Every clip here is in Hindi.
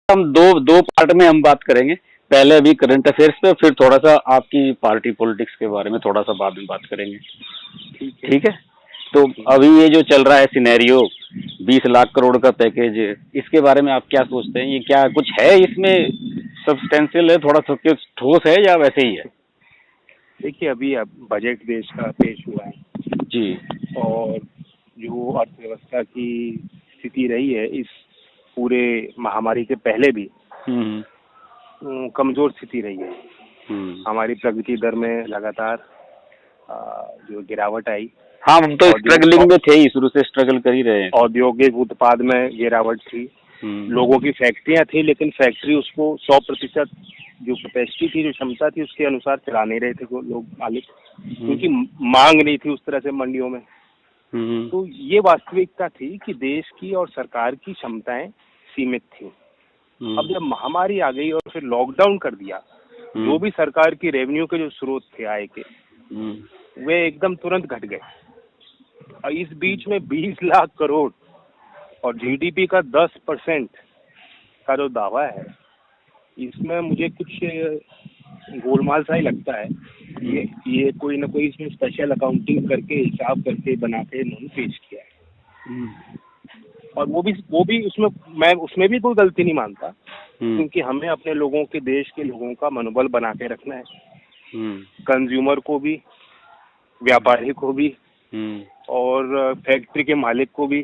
हम दो दो पार्ट में हम बात करेंगे। पहले अभी करंट अफेयर्स पे, फिर थोड़ा सा आपकी पार्टी पॉलिटिक्स के बारे में थोड़ा सा बाद में बात करेंगे। ठीक है। तो अभी ये जो चल रहा है सिनेरियो, 20 लाख करोड़ का पैकेज, इसके बारे में आप क्या सोचते हैं? ये क्या कुछ है इसमें सब्सटेंशियल है, थोड़ा सा कुछ ठोस है या वैसे ही है? देखिए, अभी अब बजट देश का पेश हुआ है जी। और जो अर्थव्यवस्था की स्थिति रही है इस पूरे महामारी के पहले भी कमजोर स्थिति रही है। हमारी प्रगति दर में लगातार जो गिरावट आई। हाँ, हम तो स्ट्रगलिंग में थे ही, शुरू से स्ट्रगल कर ही रहे हैं। औद्योगिक उत्पाद में गिरावट थी। लोगों की फैक्ट्रियां थी, लेकिन फैक्ट्री उसको 100% जो कैपेसिटी थी, जो क्षमता थी, उसके अनुसार चला नहीं रहे थे वो लोग मालिक, क्योंकि मांग नहीं थी उस तरह से मंडियों में। तो ये वास्तविकता थी कि देश की और सरकार की क्षमताएं सीमित थी। अब जब महामारी आ गई और फिर लॉकडाउन कर दिया, जो भी सरकार की रेवेन्यू के जो स्रोत थे आय के, वे एकदम तुरंत घट गए। और इस बीच में 20 लाख करोड़ और जीडीपी का 10% का जो दावा है, इसमें मुझे कुछ गोलमाल सा ही लगता है। ये कोई ना कोई इसमें स्पेशल अकाउंटिंग करके, हिसाब करके, बना के इन्होंने पेश किया है। और वो भी उसमें, मैं उसमें भी कोई गलती नहीं मानता, क्योंकि हमें अपने लोगों के, देश के लोगों का मनोबल बना के रखना है, कंज्यूमर को भी, व्यापारी को भी और फैक्ट्री के मालिक को भी,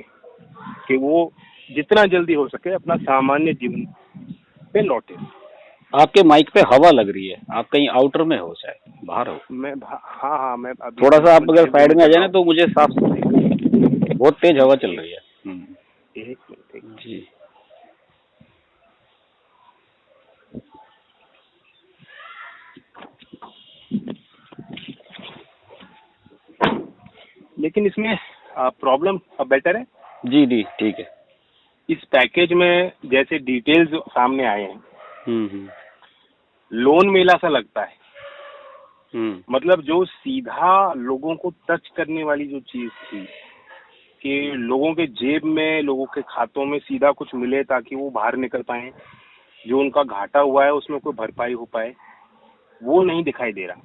कि वो जितना जल्दी हो सके अपना सामान्य जीवन पे लौटे। आपके माइक पे हवा लग रही है, आप कहीं आउटर में हो, शायद बाहर हो? हाँ, मैं थोड़ा सा आप अगर साइड में आ जाए ना तो मुझे साफ सुनाई। बहुत तेज हवा चल रही है। एक मिनट जी। लेकिन इसमें प्रॉब्लम अब बेटर है। जी जी, ठीक है। इस पैकेज में जैसे डिटेल्स सामने आए हैं, लोन मेला सा लगता है। मतलब जो सीधा लोगों को टच करने वाली जो चीज थी कि लोगों के जेब में, लोगों के खातों में सीधा कुछ मिले ताकि वो बाहर निकल पाए, जो उनका घाटा हुआ है उसमें कोई भरपाई हो पाए, वो नहीं दिखाई दे रहा।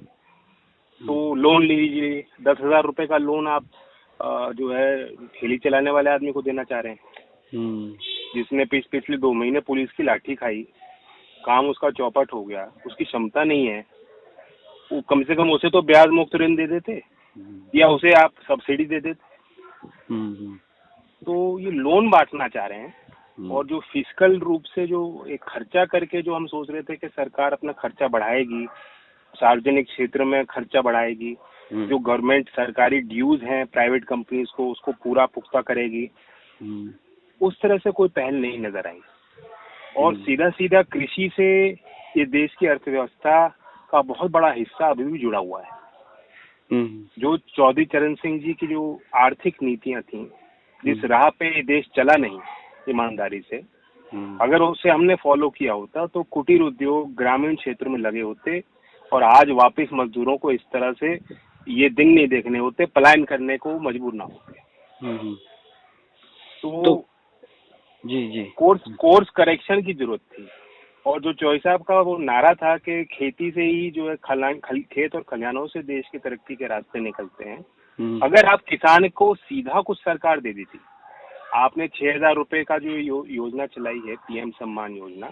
तो लोन ले लीजिए, 10,000 रुपए का लोन आप जो है ठेली चलाने वाले आदमी को देना चाह रहे हैं, जिसने पिछले 2 महीने पुलिस की लाठी खाई, काम उसका चौपट हो गया, उसकी क्षमता नहीं है, वो कम से कम उसे तो ब्याज मुक्त ऋण दे देते या उसे आप सब्सिडी दे देते। तो ये लोन बांटना चाह रहे हैं, और जो फिजिकल रूप से जो एक खर्चा करके जो हम सोच रहे थे कि सरकार अपना खर्चा बढ़ाएगी, सार्वजनिक क्षेत्र में खर्चा बढ़ाएगी, जो गवर्नमेंट सरकारी ड्यूज हैं प्राइवेट कंपनीज को, उसको पूरा पुख्ता करेगी, उस तरह से कोई पहल नहीं नजर आई। और सीधा सीधा कृषि से ये देश की अर्थव्यवस्था का बहुत बड़ा हिस्सा अभी भी जुड़ा हुआ है। जो चौधरी चरण सिंह जी की जो आर्थिक नीतियां थी, जिस राह पे ये देश चला नहीं ईमानदारी से, अगर उसे हमने फॉलो किया होता तो कुटीर उद्योग ग्रामीण क्षेत्र में लगे होते और आज वापस मजदूरों को इस तरह से ये दिन नहीं देखने होते, पलायन करने को मजबूर ना होते। तो जी कोर्स करेक्शन की जरूरत थी। और जो चौधरी साहब का वो नारा था कि खेती से ही जो है खेत और खलिहानों से देश की तरक्की के रास्ते निकलते हैं, अगर आप किसान को सीधा कुछ सरकार दे देती, आपने 6,000 रुपए का जो योजना चलाई है, पीएम सम्मान योजना,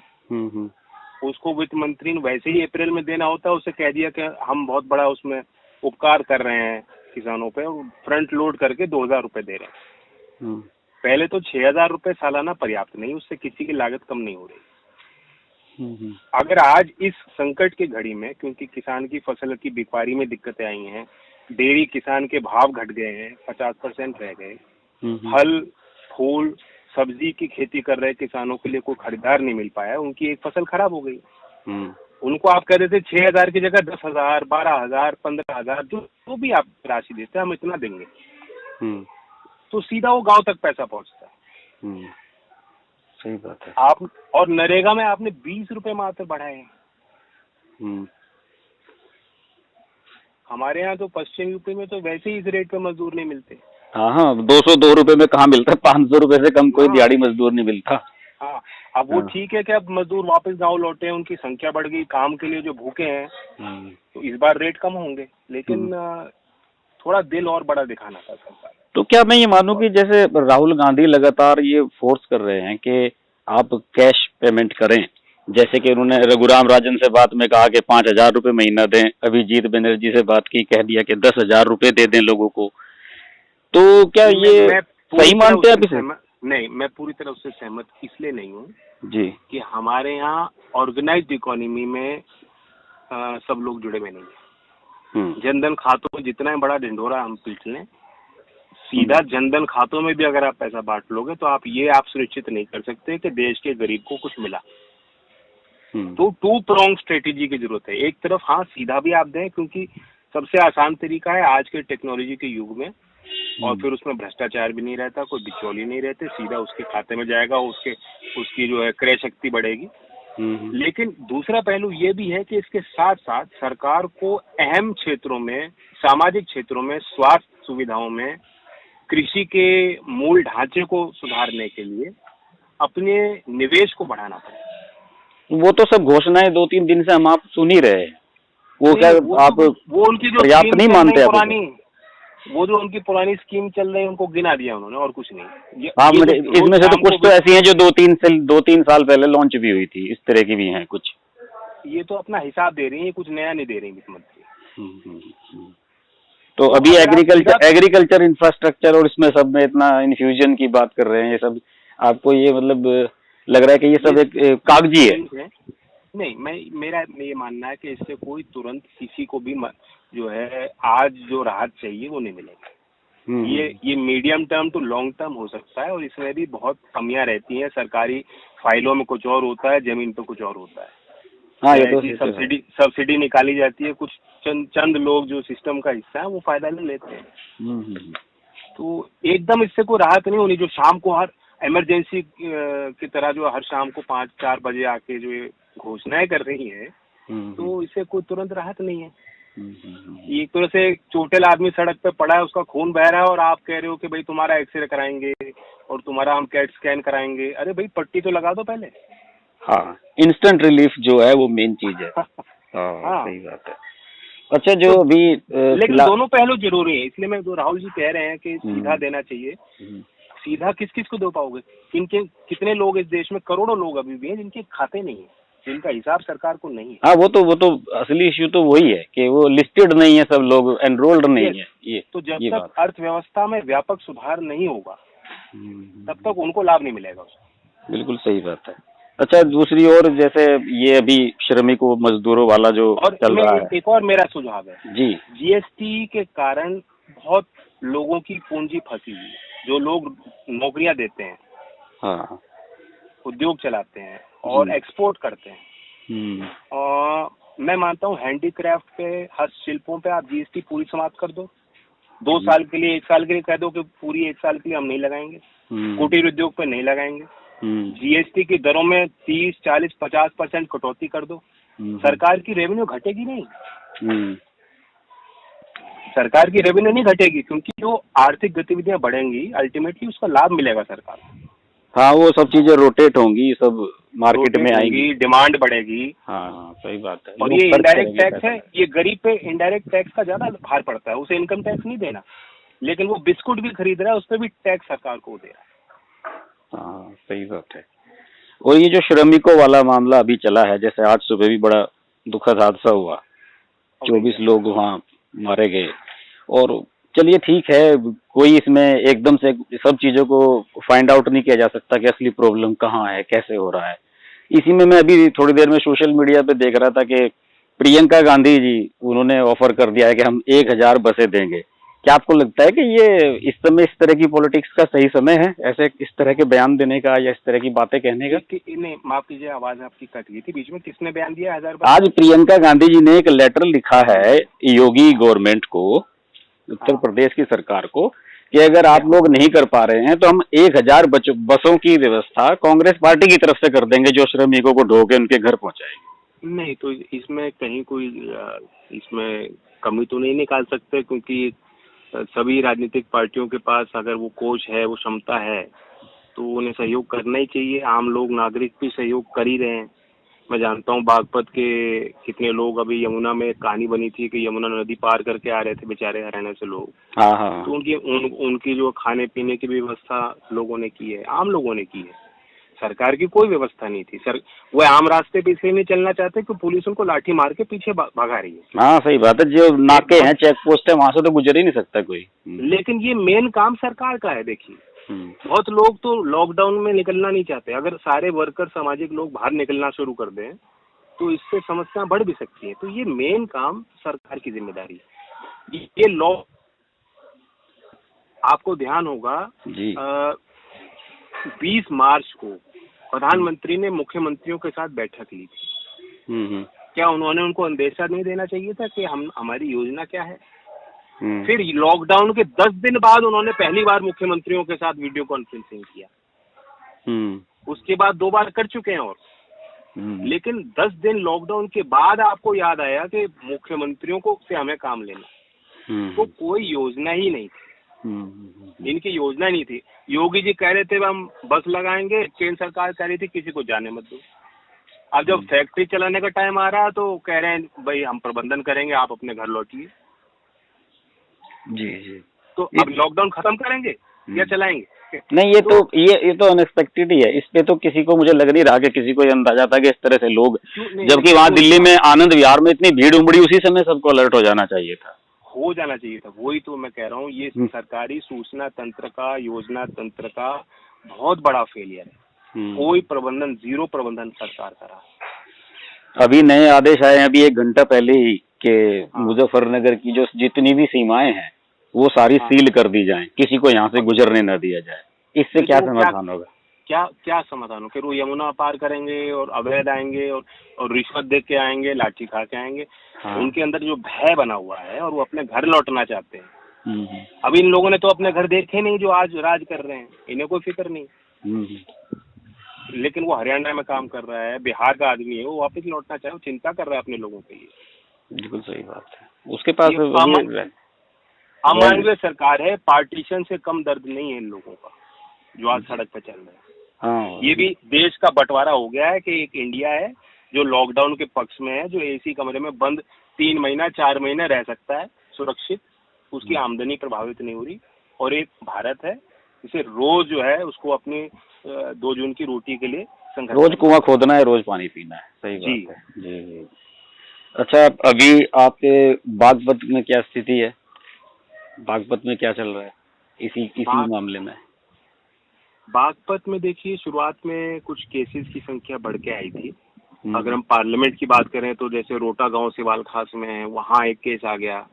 उसको वित्त मंत्री ने वैसे ही अप्रैल में देना होता, उसे कह दिया कि हम बहुत बड़ा उसमें उपकार कर रहे हैं किसानों पे, फ्रंट लोड करके 2,000 रुपए दे रहे हैं। पहले तो 6,000 रुपए सालाना पर्याप्त नहीं, उससे किसी की लागत कम नहीं हो रही। अगर आज इस संकट की घड़ी में, क्योंकि किसान की फसल की बिकवारी में दिक्कतें आई हैं, डेयरी किसान के भाव घट गए हैं, 50% रह गए, फल फूल सब्जी की खेती कर रहे किसानों के लिए कोई खरीदार नहीं मिल पाया, उनकी एक फसल खराब हो गई। उनको आप कह देते 6,000 की जगह 10,000, 12,000, 15,000, जो भी आप राशि देते हैं हम इतना देंगे, तो सीधा वो गांव तक पैसा पहुंचता है। सही बात है। आप और नरेगा में आपने 20 रुपए मात्र बढ़ाए हैं। हमारे यहाँ तो पश्चिम यूपी में तो वैसे ही इस रेट पे मजदूर नहीं मिलते। हाँ, 202 रुपए में कहाँ मिलता है, 500 रुपए से कम कोई दिहाड़ी मजदूर नहीं मिलता। हाँ, अब वो ठीक है कि अब मजदूर वापस गांव लौटे हैं, उनकी संख्या बढ़ गई, काम के लिए जो भूखे हैं, तो इस बार रेट कम होंगे, लेकिन थोड़ा दिल और बड़ा दिखाना था सरकार। तो क्या मैं ये मानूं कि जैसे राहुल गांधी लगातार ये फोर्स कर रहे हैं कि आप कैश पेमेंट करें, जैसे कि उन्होंने रघुराम राजन से बात में कहा कि 5,000 रुपये महीना दें, अभिजीत बनर्जी से बात की, कह दिया कि 10,000 रुपये दे दें लोगों को, तो क्या ये सही मानते हैं आप इसे? नहीं, मैं पूरी तरह उससे सहमत इसलिए नहीं हूँ जी कि हमारे यहाँ ऑर्गेनाइज्ड इकोनॉमी में सब लोग जुड़े हुए नहीं है। जनधन खातों में जितना बड़ा ढिंढोरा हम पीट लें, सीधा जनधन खातों में भी अगर आप पैसा बांट लोगे तो आप सुनिश्चित नहीं कर सकते कि देश के गरीब को कुछ मिला। तो टू प्रोंग स्ट्रेटेजी की जरूरत है। एक तरफ हाँ सीधा भी आप दें, क्योंकि सबसे आसान तरीका है आज के टेक्नोलॉजी के युग में, और फिर उसमें भ्रष्टाचार भी नहीं रहता, कोई बिचौली नहीं रहते, सीधा उसके खाते में जाएगा, उसकी जो है क्रय शक्ति बढ़ेगी। लेकिन दूसरा पहलू ये भी है कि इसके साथ साथ सरकार को अहम क्षेत्रों में, सामाजिक क्षेत्रों में, स्वास्थ्य सुविधाओं में, कृषि के मूल ढांचे को सुधारने के लिए अपने निवेश को बढ़ाना पड़ेगा। वो तो सब घोषणाएं 2-3 दिन से हम आप सुन ही रहे हैं, वो क्या आप वो उनकी जो पर्याप्त नहीं मानते आप? वो जो उनकी पुरानी स्कीम चल रही है उनको गिना दिया उन्होंने, और कुछ नहीं। हाँ, इसमें से तो कुछ तो ऐसी हैं जो 2-3 साल पहले लॉन्च भी हुई थी, इस तरह की भी हैं कुछ। ये तो अपना हिसाब दे रही है, कुछ नया नहीं दे रही वित्त मंत्री। तो अभी एग्रीकल्चर इंफ्रास्ट्रक्चर और इसमें सब में इतना इन्फ्यूजन की बात कर रहे हैं, ये सब आपको ये मतलब लग रहा है कि ये सब एक कागजी है? नहीं, मेरा ये मानना है कि इससे कोई तुरंत किसी को भी जो है आज जो राहत चाहिए वो नहीं मिलेगी। ये medium term to long term हो सकता है, और इसमें भी बहुत कमियां रहती हैं। सरकारी फाइलों में कुछ और होता है, जमीन पे कुछ और होता है। हाँ, ये तो सब्सिडी निकाली जाती है, कुछ चंद लोग जो सिस्टम का हिस्सा है वो फायदा ले लेते हैं। तो एकदम इससे कोई राहत नहीं होनी। जो शाम को हर इमरजेंसी की तरह जो हर शाम को 5-4 बजे आके जो घोषणाएं कर रही है, तो इससे कोई तुरंत राहत नहीं है। एक तरह से चोटिल आदमी सड़क पे पड़ा है, उसका खून बह रहा है, और आप कह रहे हो कि भाई तुम्हारा एक्सरे कराएंगे और तुम्हारा हम कैट स्कैन कराएंगे। अरे भाई पट्टी तो लगा दो पहले। हाँ, इंस्टेंट रिलीफ जो है वो मेन चीज है। हाँ, सही बात है। अच्छा, जो तो अभी लेकिन दोनों पहलू जरूरी है, इसलिए मैं जो राहुल जी कह रहे हैं कि सीधा देना चाहिए। सीधा किस किस को दे पाओगे? कितने लोग इस देश में, करोड़ों लोग अभी भी हैं जिनके खाते नहीं है, जिनका हिसाब सरकार को नहीं है। हाँ, वो तो असली इश्यू तो वही है कि वो लिस्टेड नहीं है, सब लोग एनरोल्ड नहीं है। ये तो जब तक अर्थव्यवस्था में व्यापक सुधार नहीं होगा तब तक उनको लाभ नहीं मिलेगा उसका। बिल्कुल सही बात है। अच्छा, दूसरी ओर जैसे ये अभी श्रमिकों मजदूरों वाला जो चल रहा है, एक और मेरा सुझाव है जी, जीएसटी के कारण बहुत लोगों की पूंजी फंसी हुई है। जो लोग नौकरियां देते हैं, हाँ, उद्योग चलाते हैं और एक्सपोर्ट करते हैं, और मैं मानता हूँ हैंडीक्राफ्ट पे, हस्तशिल्पों पे आप जीएसटी पूरी समाप्त कर दो। 2 साल के लिए, 1 साल के लिए कह दो कि पूरी 1 साल के लिए हम नहीं लगाएंगे। कुटीर उद्योग पे नहीं लगाएंगे। जीएसटी की दरों में 30, 40, 50% कटौती कर दो। सरकार की रेवेन्यू घटेगी नहीं। सरकार की रेवेन्यू नहीं घटेगी, क्योंकि जो आर्थिक गतिविधियां बढ़ेंगी अल्टीमेटली उसका लाभ मिलेगा सरकार को। हाँ, वो सब चीजें रोटेट होंगी, सब मार्केट में आएंगी, डिमांड बढ़ेगी। हाँ, सही बात है। और ये इनडायरेक्ट टैक्स है, ये गरीब पे इनडायरेक्ट टैक्स का ज्यादा भार पड़ता है। उसे इनकम टैक्स नहीं देना, लेकिन वो बिस्कुट भी खरीद रहा है, उस पर भी टैक्स सरकार को दे रहा है। हाँ, सही बात है। और ये जो श्रमिकों वाला मामला अभी चला है, जैसे आज सुबह भी बड़ा दुखद हादसा हुआ, 24 लोग वहाँ मारे गए। और चलिए ठीक है, कोई इसमें एकदम से सब चीजों को फाइंड आउट नहीं किया जा सकता कि असली प्रॉब्लम कहाँ है, कैसे हो रहा है। इसी में मैं अभी थोड़ी देर में सोशल मीडिया पे देख रहा था कि प्रियंका गांधी जी, उन्होंने ऑफर कर दिया है कि हम 1000 बसें देंगे। क्या आपको लगता है कि ये इस समय इस तरह की पॉलिटिक्स का सही समय है, ऐसे इस तरह के बयान देने का या इस तरह की बातें कहने का? नहीं, माफ कीजिए, आवाज आपकी कट गई थी बीच में। किसने बयान दिया 1000 बसें? आज प्रियंका गांधी जी ने एक लेटर लिखा है योगी गवर्नमेंट को, उत्तर प्रदेश की सरकार को, कि अगर आप लोग नहीं कर पा रहे हैं तो हम 1000 बसों की व्यवस्था कांग्रेस पार्टी की तरफ से कर देंगे, जो श्रमिकों को ढो के उनके घर पहुंचाएंगे। नहीं, तो इसमें कहीं कोई इसमें कमी तो नहीं निकाल सकते, क्योंकि सभी राजनीतिक पार्टियों के पास अगर वो कोच है, वो क्षमता है, तो उन्हें सहयोग करना ही चाहिए। आम लोग नागरिक भी सहयोग कर ही रहे हैं। मैं जानता हूँ बागपत के कितने लोग, अभी यमुना में एक कहानी बनी थी कि यमुना नदी पार करके आ रहे थे बेचारे हरियाणा से लोग। हाँ हाँ। तो उनकी जो खाने पीने की व्यवस्था लोगों ने की है, आम लोगों ने की है। सरकार की कोई व्यवस्था नहीं थी। वो आम रास्ते पे इसलिए नहीं चलना चाहते कि पुलिस उनको लाठी मार के पीछे भगा रही है। हाँ सही बात है, जो नाके हैं, चेक पोस्ट है, वहां से तो गुजर ही नहीं सकता कोई। लेकिन ये मेन काम सरकार का है। देखिए बहुत लोग तो लॉकडाउन में निकलना नहीं चाहते। अगर सारे वर्कर, सामाजिक लोग बाहर निकलना शुरू कर दें तो इससे समस्या बढ़ भी सकती है। तो ये मेन काम सरकार की जिम्मेदारी है। ये लॉ, आपको ध्यान होगा जी 20 मार्च को प्रधानमंत्री ने मुख्यमंत्रियों के साथ बैठक ली थी। क्या उन्होंने उनको अंदेशा नहीं देना चाहिए था कि हमारी योजना क्या है? फिर लॉकडाउन के 10 दिन बाद उन्होंने पहली बार मुख्यमंत्रियों के साथ वीडियो कॉन्फ्रेंसिंग किया। उसके बाद 2 बार कर चुके हैं और लेकिन 10 दिन लॉकडाउन के बाद आपको याद आया कि मुख्यमंत्रियों को से हमें काम लेना। तो कोई योजना ही नहीं थी। इनकी योजना नहीं थी। योगी जी कह रहे थे हम बस लगाएंगे, केंद्र सरकार कह रही थी किसी को जाने मत दो। अब जब फैक्ट्री चलाने का टाइम आ रहा है तो कह रहे हैं भाई हम प्रबंधन करेंगे, आप अपने घर लौटिए। जी तो अब लॉकडाउन खत्म करेंगे या चलाएंगे? नहीं, ये तो अनएक्सपेक्टेड ही है। इस पे तो किसी को, मुझे लग नहीं रहा कि किसी को ये अंदाजा था कि इस तरह से लोग, जबकि वहाँ दिल्ली में आनंद विहार में इतनी भीड़ उमड़ी, उसी समय सबको अलर्ट हो जाना चाहिए था। वही तो मैं कह रहा हूँ, ये सरकारी सूचना तंत्र का, योजना तंत्र का बहुत बड़ा फेलियर है। कोई प्रबंधन, जीरो प्रबंधन सरकार का रहा। अभी नए आदेश आए हैं अभी 1 घंटा पहले ही कि मुजफ्फरनगर की जो जितनी भी सीमाएं हैं वो सारी सील कर दी जाएं, किसी को यहाँ से गुजरने न दिया जाए। इससे क्या समाधान होगा? क्या समाधान हो? फिर वो यमुना पार करेंगे और अवैध आएंगे और रिश्वत दे के आएंगे, लाठी खा के आएंगे। उनके अंदर जो भय बना हुआ है और वो अपने घर लौटना चाहते हैं। अब इन लोगों ने तो अपने घर देखे नहीं जो आज राज कर रहे हैं, इन्हें कोई फिक्र नहीं। लेकिन वो हरियाणा में काम कर रहा है, बिहार का आदमी है, वो वापस लौटना चाहे, वो चिंता कर रहा है अपने लोगों के लिए। बिल्कुल सही बात है। उसके पास अमानवीय सरकार है। पार्टीशन से कम दर्द नहीं है इन लोगों का जो आज सड़क पे चल रहे हैं। ये भी देश का बंटवारा हो गया है कि एक इंडिया है जो लॉकडाउन के पक्ष में है, जो एसी कमरे में बंद 3 महीना 4 महीने रह सकता है सुरक्षित, उसकी आमदनी प्रभावित नहीं हो रही, और एक भारत है जिसे रोज जो है उसको अपनी 2 जून की रोटी के लिए रोज कुआं खोदना है, रोज पानी पीना है। सही बात है जी। अच्छा, अभी आपके बागपत में क्या स्थिति है? बागपत में क्या चल रहा है इसी मामले में? बागपत में देखिए, शुरुआत में कुछ केसेस की संख्या बढ़ के आई थी। अगर हम पार्लियामेंट की बात करें तो जैसे रोटा गांव सिवाल खास में है, वहाँ एक केस आ गया,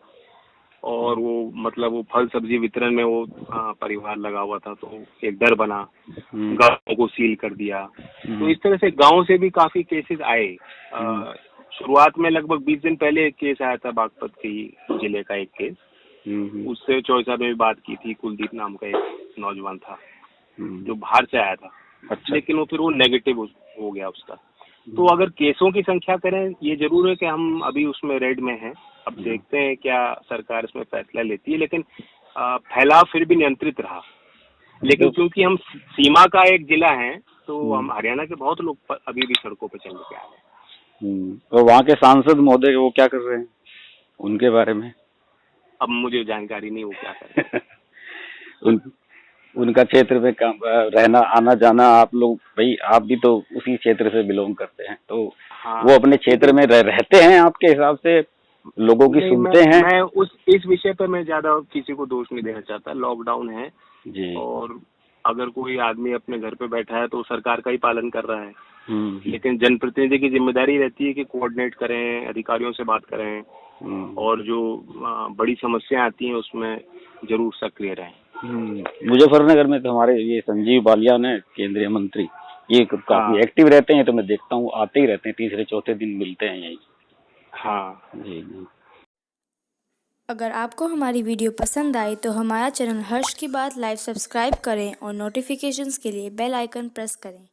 और वो मतलब वो फल सब्जी वितरण में वो परिवार लगा हुआ था, तो एक डर बना, गांव को सील कर दिया। तो इस तरह से गांव से भी काफी केसेस आए। शुरुआत में लगभग 20 दिन पहले एक केस आया था बागपत के जिले का, एक केस, उससे चौसा में भी बात की थी। कुलदीप नाम का एक नौजवान था जो बाहर से आया था। अच्छा। लेकिन वो फिर वो नेगेटिव हो गया उसका। तो अगर केसों की संख्या करें, ये जरूर है कि हम अभी उसमें रेड में हैं। अब देखते हैं क्या सरकार इसमें फैसला लेती है, लेकिन फैलाव फिर भी नियंत्रित रहा। लेकिन क्योंकि हम सीमा का एक जिला है तो हम हरियाणा के बहुत लोग अभी भी सड़कों पर चल के आ रहे हैं। तो वहाँ के सांसद महोदय वो क्या कर रहे हैं, उनके बारे में अब मुझे जानकारी नहीं, वो क्या कर रहे हैं। उनका क्षेत्र में काम रहना आना जाना, आप लोग भाई आप भी तो उसी क्षेत्र से बिलोंग करते हैं, तो वो अपने क्षेत्र में रहते हैं आपके हिसाब से, लोगों की सुनते हैं? मैं इस विषय पर मैं ज्यादा किसी को दोष नहीं देना चाहता। लॉकडाउन है जी, और अगर कोई आदमी अपने घर पे बैठा है तो सरकार का ही पालन कर रहा है। लेकिन जनप्रतिनिधि की जिम्मेदारी रहती है कि कोऑर्डिनेट करें, अधिकारियों से बात करें, और जो बड़ी समस्या आती हैं उसमें जरूर सक्रिय रहें। मुजफ्फरनगर में तो हमारे ये संजीव बालियान है, केंद्रीय मंत्री, ये काफी एक्टिव रहते हैं, तो मैं देखता हूँ आते ही रहते हैं, तीसरे चौथे दिन मिलते हैं यही। हाँ जी। अगर आपको हमारी वीडियो पसंद आई तो हमारा चैनल हर्ष की बात लाइव सब्सक्राइब करें और नोटिफिकेशंस के लिए बेल आइकन प्रेस करें।